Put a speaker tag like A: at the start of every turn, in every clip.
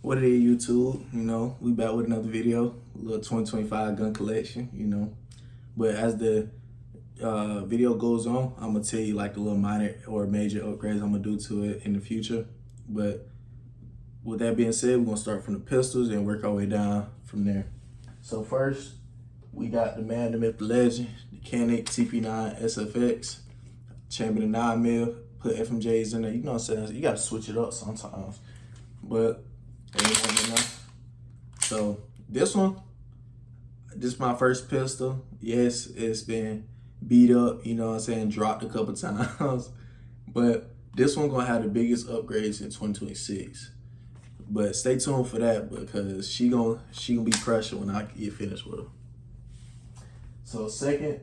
A: What it is, YouTube? We back with another video, a little 2025 gun collection. But as the video goes on, I'm gonna tell you like the little minor or major upgrades I'm gonna do to it in the future. But with that being said, we're gonna start from the pistols and work our way down from there. So first, we got the man, the myth, the legend, the Canik TP9 SFX, chambered in 9mm, put FMJs in there. You know what I'm saying? You gotta switch it up sometimes. But so this is my first pistol. Yes, it's been beat up, you know what I'm saying, dropped a couple times. But this one gonna have the biggest upgrades in 2026. But stay tuned for that because she gonna be pressure when I get finished with her. So second,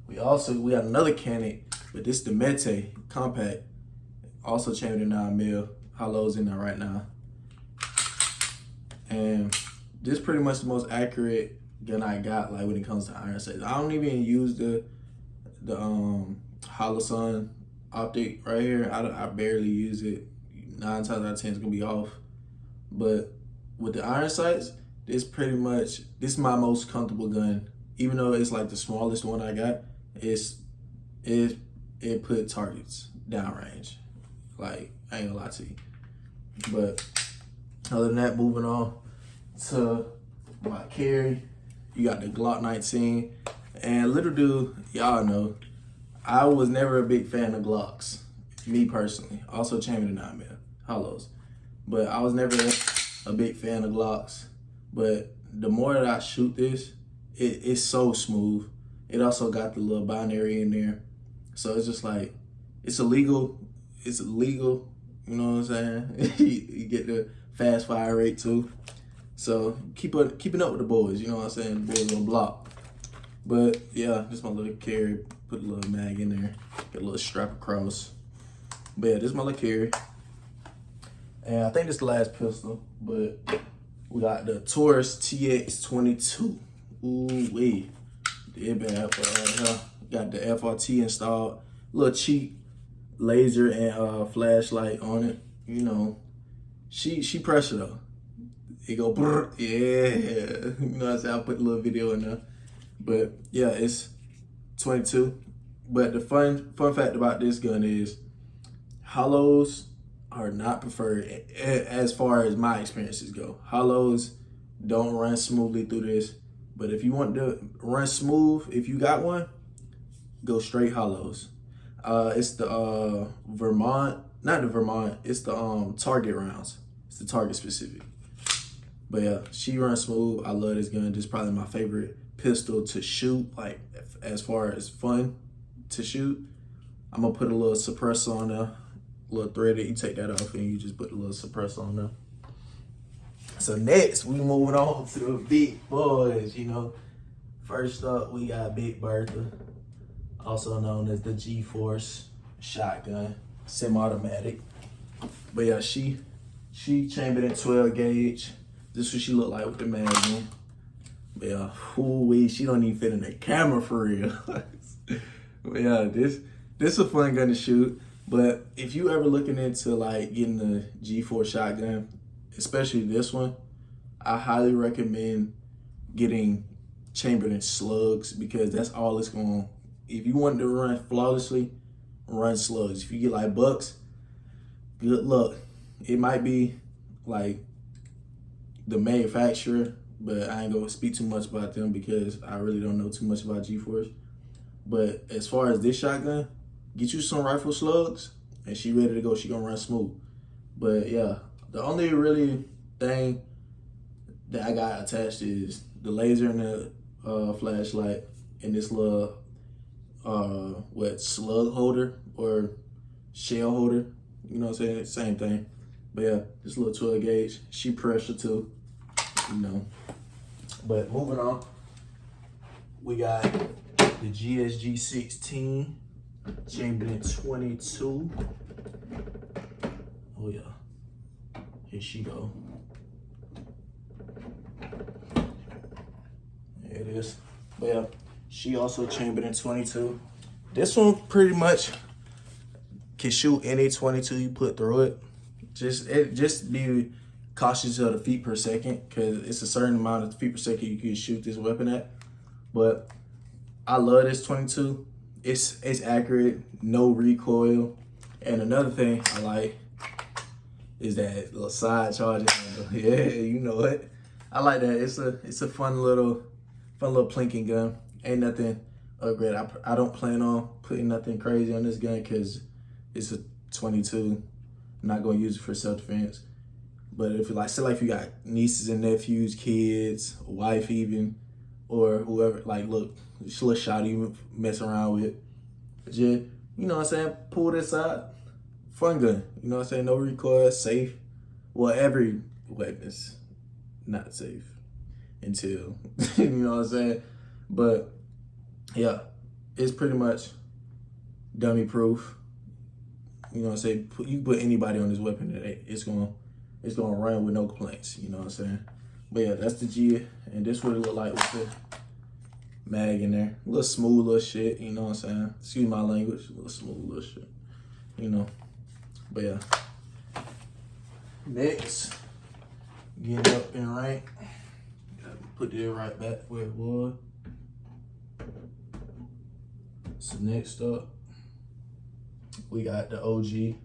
A: we got another Canik, but this is the Mete compact, also chambered in 9mm, hollows in there right now. And this is pretty much the most accurate gun I got, like when it comes to iron sights. I don't even use the Holosun optic right here. I barely use it. 9 times out of 10 it's gonna be off. But with the iron sights, this is my most comfortable gun. Even though it's like the smallest one I got, it put targets downrange. Like, I ain't gonna lie to you. But other than that, moving on to my carry, you got the Glock 19. And little dude, y'all know, I was never a big fan of Glocks, me personally. Also chambered in 9mm, hollows. But I was never a big fan of Glocks. But the more that I shoot this, it's so smooth. It also got the little binary in there. So it's just like, it's illegal, you know what I'm saying? You get the fast fire rate too. So keeping up with the boys, you know what I'm saying? The boys on block. But yeah, just my little carry, put a little mag in there, get a little strap across. But yeah, this is my little carry. And I think this is the last pistol, but we got the Taurus TX22. Ooh wee. They're bad, but got the FRT installed. Little cheap laser and flashlight on it. You know, she pressure though. It go brrr, yeah. You know what I'm saying? I'll put a little video in there. But yeah, it's 22. But the fun fact about this gun is hollows are not preferred as far as my experiences go. Hollows don't run smoothly through this. But if you want to run smooth, if you got one, go straight hollows. It's the it's the Target rounds. It's the Target specific. But yeah, she runs smooth. I love this gun. This is probably my favorite pistol to shoot, like as far as fun to shoot. I'm gonna put a little suppressor on there, a little threaded. You take that off and you just put a little suppressor on there. So next, we moving on to the big boys, you know. First up, we got Big Bertha, also known as the G-Force shotgun, semi-automatic. But yeah, she chambered in 12 gauge. This is what she look like with the magazine. But yeah, ooh-wee, she don't even fit in the camera for real. But yeah, this is a fun gun to shoot. But if you ever looking into like getting the G-Force shotgun, especially this one, I highly recommend getting chambered in slugs because that's all it's going. If you want to run flawlessly, run slugs. If you get like bucks, good luck. It might be like the manufacturer, but I ain't gonna speak too much about them because I really don't know too much about G-Force. But as far as this shotgun, get you some rifle slugs and she ready to go. She gonna run smooth. But yeah, the only really thing that I got attached is the laser and the flashlight and this little slug holder or shell holder. You know what I'm saying? Same thing. But yeah, this little 12 gauge. She pressure too, you know. But moving on, we got the GSG 16, chambered in 22. Oh yeah. Here she go. There it is. But yeah, she also chambered in 22. This one pretty much can shoot any 22 you put through it. Just be cautious of the feet per second because it's a certain amount of feet per second you can shoot this weapon at. But I love this 22. It's accurate, no recoil. And another thing I like is that little side charging handle. Yeah, you know it. I like that. It's a fun little plinking gun. Ain't nothing upgrade. I don't plan on putting nothing crazy on this gun because it's a 22. I'm not gonna use it for self-defense. But if if you got nieces and nephews, kids, wife even, or whoever, like look, this little shot you mess around with, just, you know what I'm saying, pull this out, fun gun, you know what I'm saying, no recoil, safe. Well, every weapon's not safe until, you know what I'm saying, but yeah, it's pretty much dummy proof. You know what I'm saying, you put anybody on this weapon, it's gonna run with no complaints, you know what I'm saying. But yeah, that's the G, and this what it look like with the mag in there. A little smooth little shit, you know what I'm saying. Excuse my language, a little smooth little shit, you know. But yeah. Next, getting up in rank. Gotta put it right back where it was. So next up, we got the OG.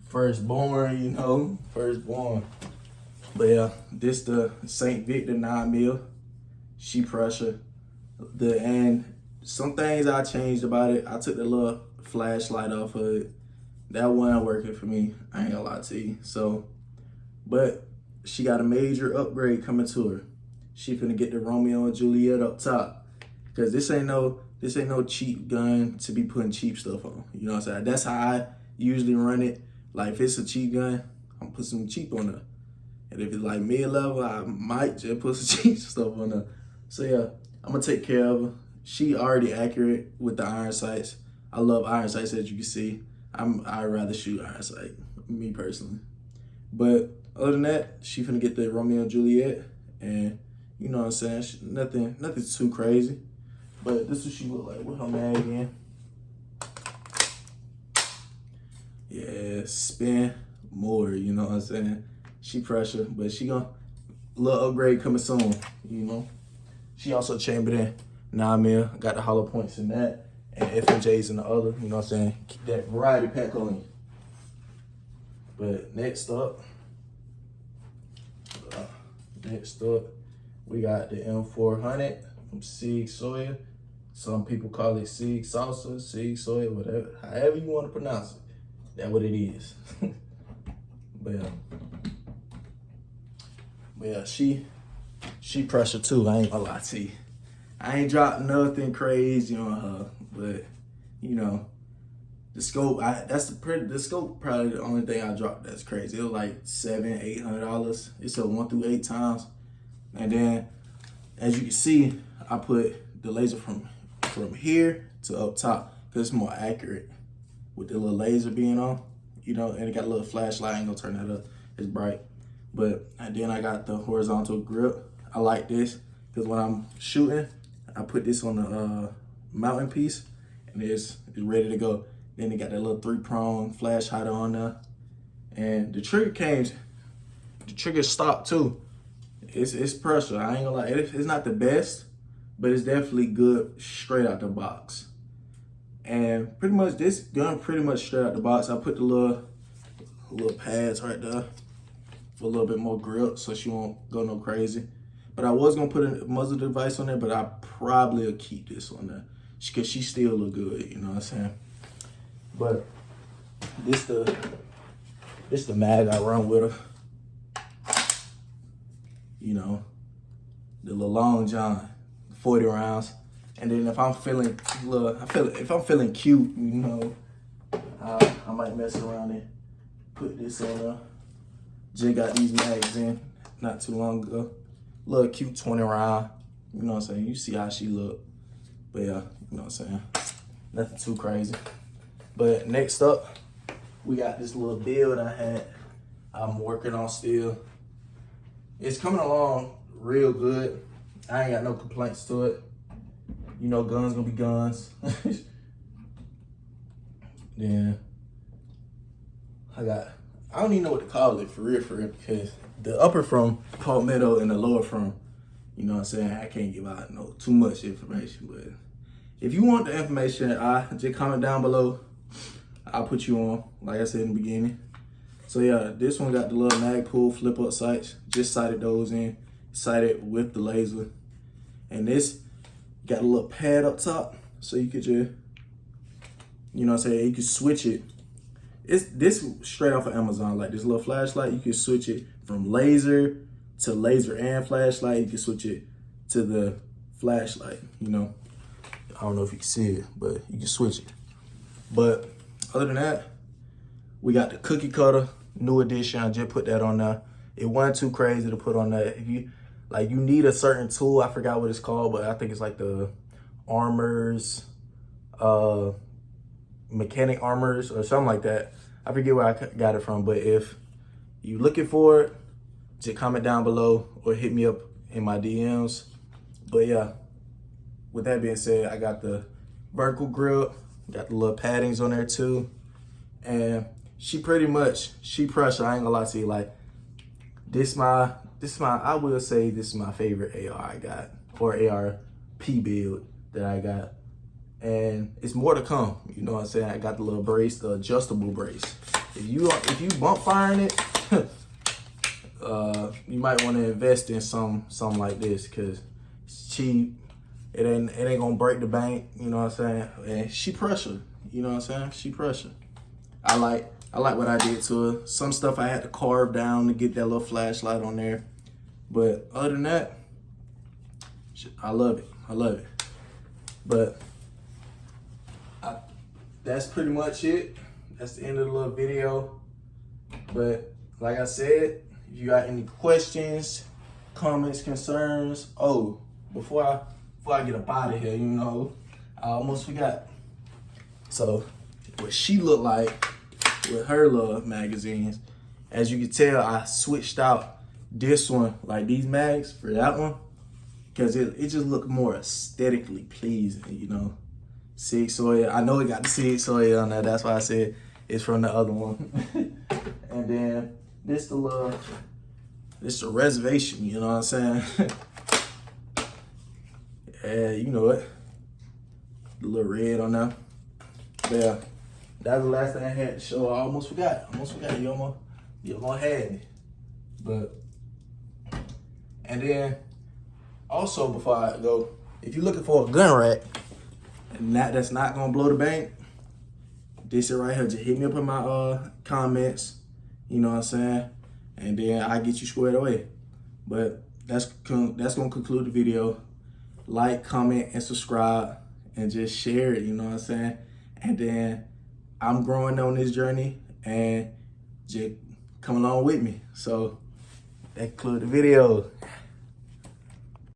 A: Firstborn, you know, firstborn. But yeah, this the St. Victor 9mm. She pressure. And some things I changed about it. I took the little flashlight off of it. That wasn't working for me. I ain't gonna lie to you. So, but she got a major upgrade coming to her. She finna get the Romeo and Juliet up top. Cause this ain't no cheap gun to be putting cheap stuff on. You know what I'm saying? That's how I usually run it. Like if it's a cheap gun, I'm gonna put some cheap on her. And if it's like mid-level, I might just put some cheap stuff on her. So yeah, I'm gonna take care of her. She already accurate with the iron sights. I love iron sights, as you can see. I'd rather shoot iron sight, me personally. But other than that, she finna get the Romeo and Juliet, and you know what I'm saying, nothing too crazy. But this is what she look like with her mag in. Yeah, spin more, you know what I'm saying? She pressure, but she gonna, little upgrade coming soon, you know? She also chambered in 9mm, got the hollow points in that, and FMJs in the other, you know what I'm saying? Keep that variety pack on you. But next up, we got the M400 from Sig Sauer. Some people call it Sig Salsa, Sig Sauer, whatever, however you want to pronounce it. That's what it is. But yeah, she pressure too. I ain't gonna lie to you. I ain't dropped nothing crazy on her, but you know, the scope. The scope probably the only thing I dropped that's crazy. It was like $700-800. It's a 1 through 8 times, and then as you can see, I put the laser from here to up top because it's more accurate with the little laser being on, you know, and it got a little flashlight. I ain't gonna turn that up, it's bright. And then I got the horizontal grip. I like this because when I'm shooting, I put this on the mounting piece and it's ready to go. Then it got that little 3-prong flash hider on there. And the trigger stopped too. It's pressure, I ain't gonna lie. It's not the best, but it's definitely good straight out the box. And pretty much this gun pretty much straight out the box. I put the little pads right there for a little bit more grip so she won't go no crazy. But I was gonna put a muzzle device on there, but I probably will keep this on there because she still look good, you know what I'm saying? But this the mag I run with her. You know, the little long john, 40 rounds. And then if I'm feeling cute, you know, I might mess around and put this on there. Jay got these mags in not too long ago. Little cute 20 round, you know what I'm saying? You see how she look. But yeah, you know what I'm saying? Nothing too crazy. But next up, we got this little build I'm working on still. It's coming along real good. I ain't got no complaints to it. You know, guns gonna be guns. Then I I don't even know what to call it for real, because the upper from Palmetto and the lower from, you know what I'm saying, I can't give out too much information. But if you want the information, just comment down below. I'll put you on, like I said in the beginning. So yeah, this one got the little Magpul flip up sights. Just sighted those in, sighted with the laser. And this got a little pad up top, so you could just, you know what I'm saying, you could switch it. This straight off of Amazon, like this little flashlight, you can switch it from laser to laser and flashlight. You can switch it to the flashlight, you know. I don't know if you can see it, but you can switch it. But other than that, we got the cookie cutter, new edition. I just put that on there. It wasn't too crazy to put on that. If you need a certain tool, I forgot what it's called, but I think it's like the Armors, Mechanic Armors or something like that. I forget where I got it from, but if you looking for it, just comment down below or hit me up in my DMs. But yeah, with that being said, I got the vertical grip, got the little paddings on there too. And she pressure, I ain't gonna lie to you, like I will say this is my favorite AR I got, or ARP build that I got. And it's more to come, you know what I'm saying? I got the little brace, the adjustable brace. If you bump firing it, you might want to invest in something like this, because it's cheap. It ain't gonna break the bank, you know what I'm saying? And she pressure, you know what I'm saying? She pressure. I like what I did to her. Some stuff I had to carve down to get that little flashlight on there. But other than that, I love it. I love it. But that's pretty much it. That's the end of the little video. But like I said, if you got any questions, comments, concerns, before I get up out of here, you know, I almost forgot. So what she looked like with her little magazines, as you can tell, I switched out this one, like these mags, for that one, because it just looked more aesthetically pleasing, you know. Sig Sauer, I know it got the Sig Sauer on there, that's why I said it's from the other one. And then this the reservation, you know what I'm saying? Yeah, you know it. The little red on there. But yeah, that's the last thing I had to show. I almost forgot. You almost had me. But, and then also before I go, if you're looking for a gun rack, and that's not gonna blow the bank, this right here, just hit me up in my comments, you know what I'm saying, and then I get you squared away. But that's gonna conclude the video. Like, comment, and subscribe, and just share it, you know what I'm saying. And then I'm growing on this journey, and just come along with me. So that concludes the video.